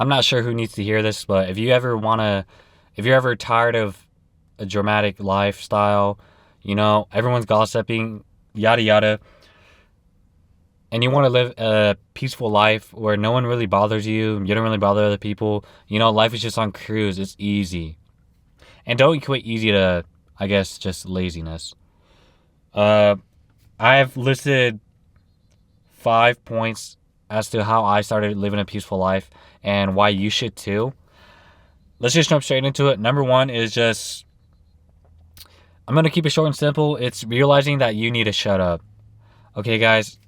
I'm not sure who needs to hear this, but if you're ever tired of a dramatic lifestyle, everyone's gossiping, yada yada, and you want to live a peaceful life where no one really bothers you, you don't really bother other people, life is just on cruise, it's easy. And don't equate easy to, I guess, just laziness. Uh, I've listed 5 points as to how I started living a peaceful life and why you should too. Let's just jump straight into it. Number one is just, I'm going to keep it short and simple. It's realizing that you need to shut up. Okay, guys?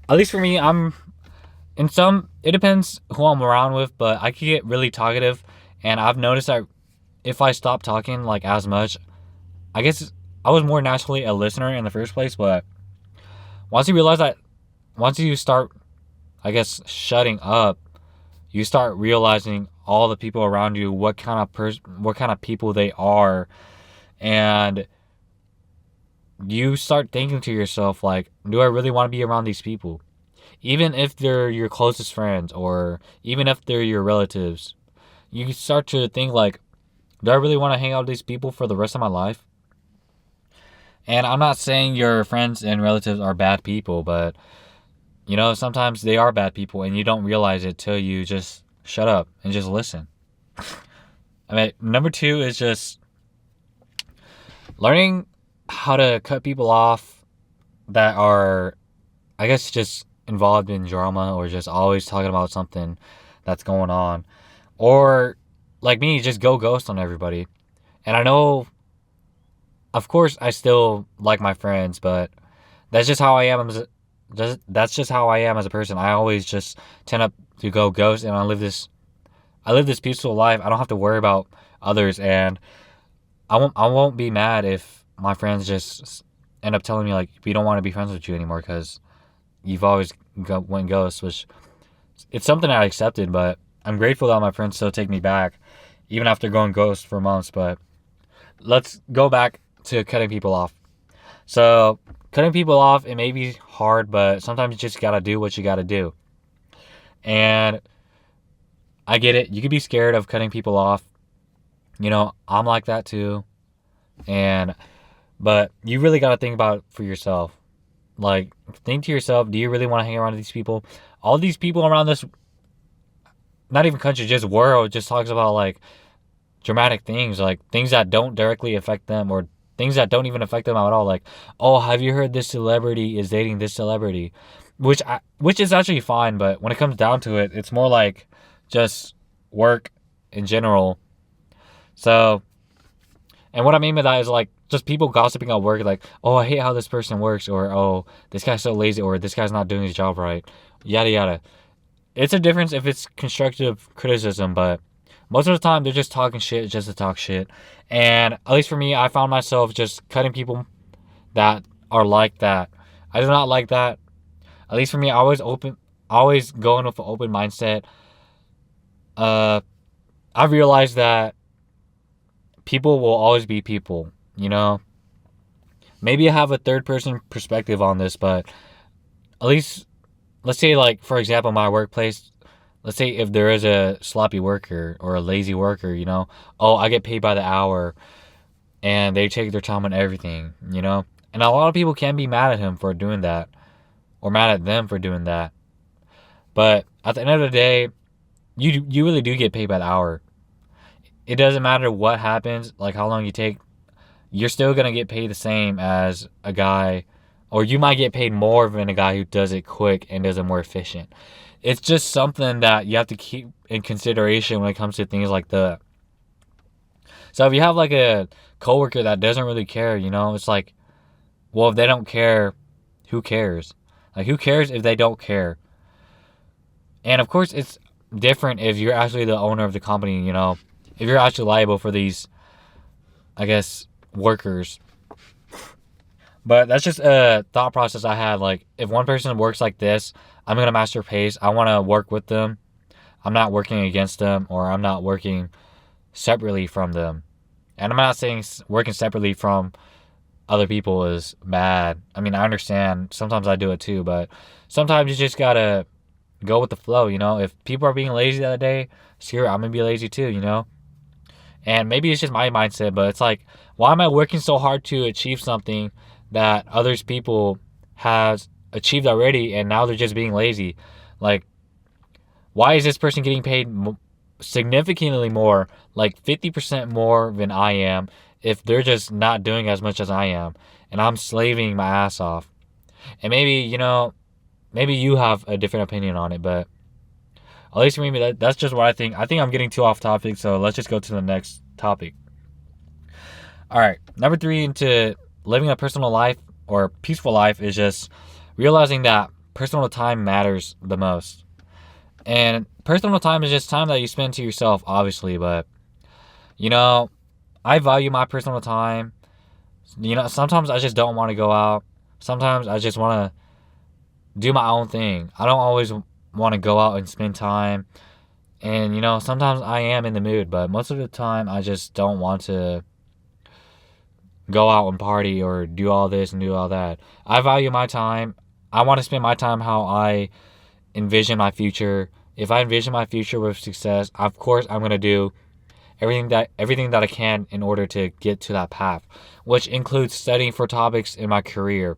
At least for me, it depends who I'm around with, but I can get really talkative. And I've noticed that if I stop talking like as much, I guess I was more naturally a listener in the first place. But once you realize that, once you start, I guess, shutting up, you start realizing all the people around you, what kind of people they are, and you start thinking to yourself like, do I really want to be around these people? Even if they're your closest friends or even if they're your relatives, you start to think like, do I really want to hang out with these people for the rest of my life? And I'm not saying your friends and relatives are bad people, but sometimes they are bad people and you don't realize it till you just shut up and just listen. I mean, number two is just learning how to cut people off that are, I guess, just involved in drama or just always talking about something that's going on. Or, like me, just go ghost on everybody. And I know, of course, I still like my friends, but that's just how I am. That's just how I am as a person. I always just tend to go ghost, and I live this peaceful life. I don't have to worry about others, and I won't be mad if my friends just end up telling me like, we don't want to be friends with you anymore because you've always went ghost, which it's something I accepted, but I'm grateful that my friends still take me back even after going ghost for months. But let's go back to cutting people off. So cutting people off, it may be hard, but sometimes you just gotta do what you gotta do. And I get it. You could be scared of cutting people off. I'm like that too. But you really gotta think about it for yourself. Like, think to yourself, do you really want to hang around with these people? All these people around this, not even country, just world, just talks about like dramatic things, like things that don't directly affect them or things that don't even affect them at all. Like, oh, have you heard this celebrity is dating this celebrity? Which is actually fine, but when it comes down to it, it's more like just work in general. So, and what I mean by that is like just people gossiping at work, like, oh, I hate how this person works, or oh, this guy's so lazy, or this guy's not doing his job right, yada yada. It's a difference if it's constructive criticism, but most of the time they're just talking shit just to talk shit. And at least for me, I found myself just cutting people that are like that. I do not like that. At least for me, always going with an open mindset. I realized that people will always be people, Maybe I have a third person perspective on this, but at least, let's say, like, for example, my workplace, let's say if there is a sloppy worker or a lazy worker, oh, I get paid by the hour and they take their time on everything, And a lot of people can be mad at him for doing that or mad at them for doing that. But at the end of the day, you really do get paid by the hour. It doesn't matter what happens, like how long you take, you're still going to get paid the same as a guy, or you might get paid more than a guy who does it quick and does it more efficient. It's just something that you have to keep in consideration when it comes to things like that. So if you have like a coworker that doesn't really care, it's like, well, if they don't care, who cares? Like, who cares if they don't care? And of course, it's different if you're actually the owner of the company, if you're actually liable for these, I guess, workers. But that's just a thought process I had. Like, if one person works like this, I'm going to match their pace. I want to work with them. I'm not working against them, or I'm not working separately from them. And I'm not saying working separately from other people is bad. I mean, I understand. Sometimes I do it too, but sometimes you just gotta go with the flow, you know? If people are being lazy the other day, sure, I'm gonna be lazy too, you know? And maybe it's just my mindset, but it's like, why am I working so hard to achieve something that others people has achieved already and now they're just being lazy? Like, why is this person getting paid significantly more, like 50% more than I am, if they're just not doing as much as I am and I'm slaving my ass off? And maybe, you know, maybe you have a different opinion on it, but at least for me, that's just what I think. I think I'm getting too off topic, so let's just go to the next topic. All right, number 3 into living a personal life or peaceful life is just realizing that personal time matters the most. And personal time is just time that you spend to yourself, obviously, but you know, I value my personal time. You know, sometimes I just don't want to go out. Sometimes I just want to do my own thing. I don't always want to go out and spend time. And, you know, sometimes I am in the mood, but most of the time I just don't want to go out and party or do all this and do all that. I value my time. I want to spend my time how I envision my future. If I envision my future with success, of course I'm going to do everything that I can in order to get to that path, which includes studying for topics in my career.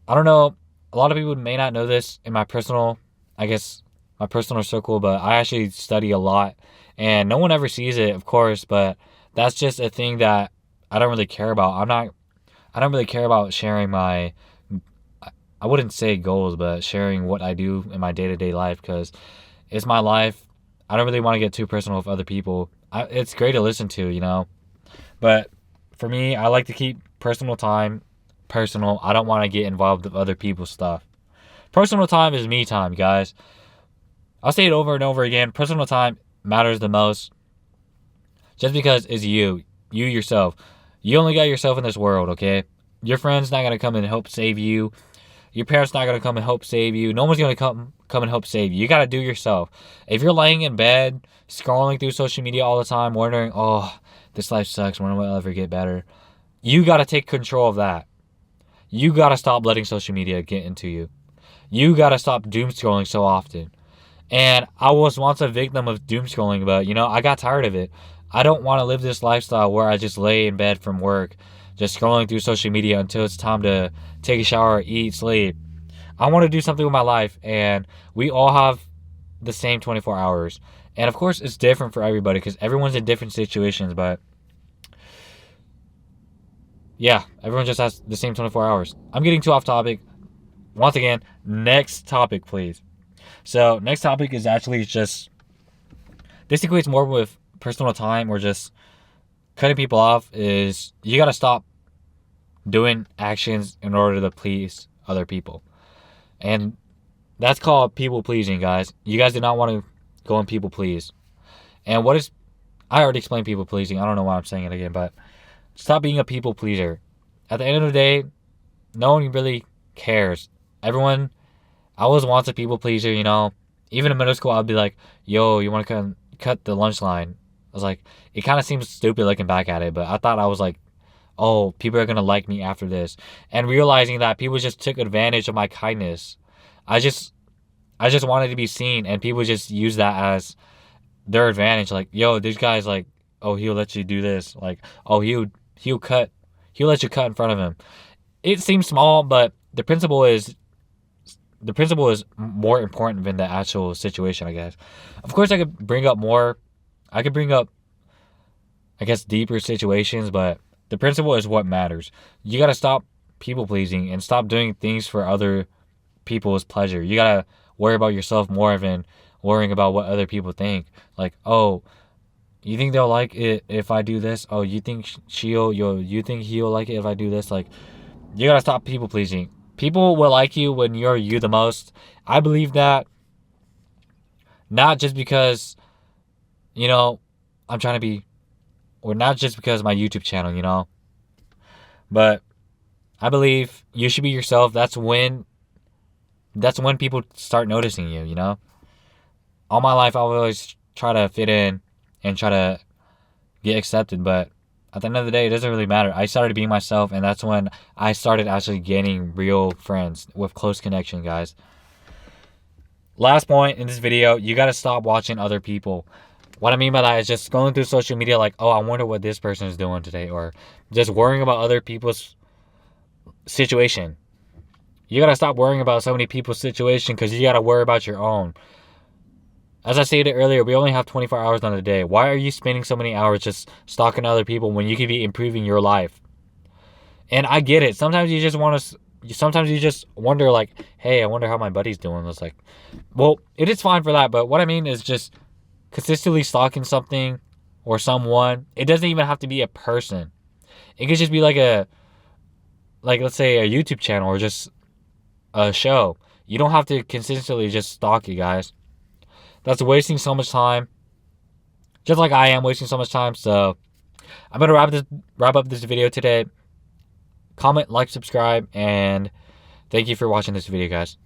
I don't know, a lot of people may not know this in my personal, I guess, my personal circle, but I actually study a lot and no one ever sees it, of course, but that's just a thing that I don't really care about. I don't really care about sharing my, I wouldn't say goals, but sharing what I do in my day-to-day life, because it's my life. I don't really want to get too personal with other people. It's great to listen to, you know, but for me, I like to keep personal time personal. I don't want to get involved with other people's stuff. Personal time is me time, guys. I'll say it over and over again. Personal time matters the most just because it's you yourself. You only got yourself in this world, okay? Your friend's not going to come and help save you. Your parents not going to come and help save you. No one's going to come and help save you. You got to do yourself. If you're laying in bed, scrolling through social media all the time, wondering, oh, this life sucks, when will it ever get better? You got to take control of that. You got to stop letting social media get into you. You got to stop doom scrolling so often. And I was once a victim of doom scrolling, but, you know, I got tired of it. I don't want to live this lifestyle where I just lay in bed from work, just scrolling through social media until it's time to take a shower, eat, sleep. I want to do something with my life, and we all have the same 24 hours. And of course, it's different for everybody because everyone's in different situations, but yeah, everyone just has the same 24 hours. I'm getting too off topic. Once again, next topic, please. So, next topic is actually just, this equates more with personal time or just cutting people off, is you got to stop doing actions in order to please other people. And that's called people pleasing, guys. You guys do not want to go and people please. And what is, I already explained people pleasing. I don't know why I'm saying it again, but stop being a people pleaser. At the end of the day, no one really cares. Everyone, I was once a people pleaser, you know. Even in middle school, I'd be like, yo, you want to cut the lunch line? I was like, it kind of seems stupid looking back at it, but I thought I was like, oh, people are going to like me after this. And realizing that people just took advantage of my kindness. I just wanted to be seen, and people just use that as their advantage. Like, yo, this guy's like, oh, he'll let you do this. Like, oh, he'll let you cut in front of him. It seems small, but the principle is more important than the actual situation, I guess. Of course, I could bring up, I guess, deeper situations, but the principle is what matters. You got to stop people pleasing and stop doing things for other people's pleasure. You got to worry about yourself more than worrying about what other people think. Like, oh, you think they'll like it if I do this? Oh, you think you think he'll like it if I do this? Like, you got to stop people pleasing. People will like you when you're you the most. I believe that. Not just because, you know, I'm trying to be, or not just because of my YouTube channel, you know. But I believe you should be yourself. That's when people start noticing you, you know. All my life, I always try to fit in and try to get accepted, but at the end of the day, it doesn't really matter. I started being myself, and that's when I started actually gaining real friends with close connection, guys. last point in this video, you gotta stop watching other people. What I mean by that is just going through social media like, oh, I wonder what this person is doing today, or just worrying about other people's situation. You gotta stop worrying about so many people's situation because you gotta worry about your own. As I stated earlier, we only have 24 hours on the day. Why are you spending so many hours just stalking other people when you could be improving your life? And I get it. Sometimes you just want to. Sometimes you just wonder, like, hey, I wonder how my buddy's doing. It's like, well, it is fine for that. But what I mean is just consistently stalking something or someone. It doesn't even have to be a person. It could just be like let's say a YouTube channel or just a show. You don't have to consistently just stalk it, guys. That's wasting so much time. Just like I am wasting so much time. So I'm gonna wrap up this video today. Comment, like, subscribe, and thank you for watching this video, guys.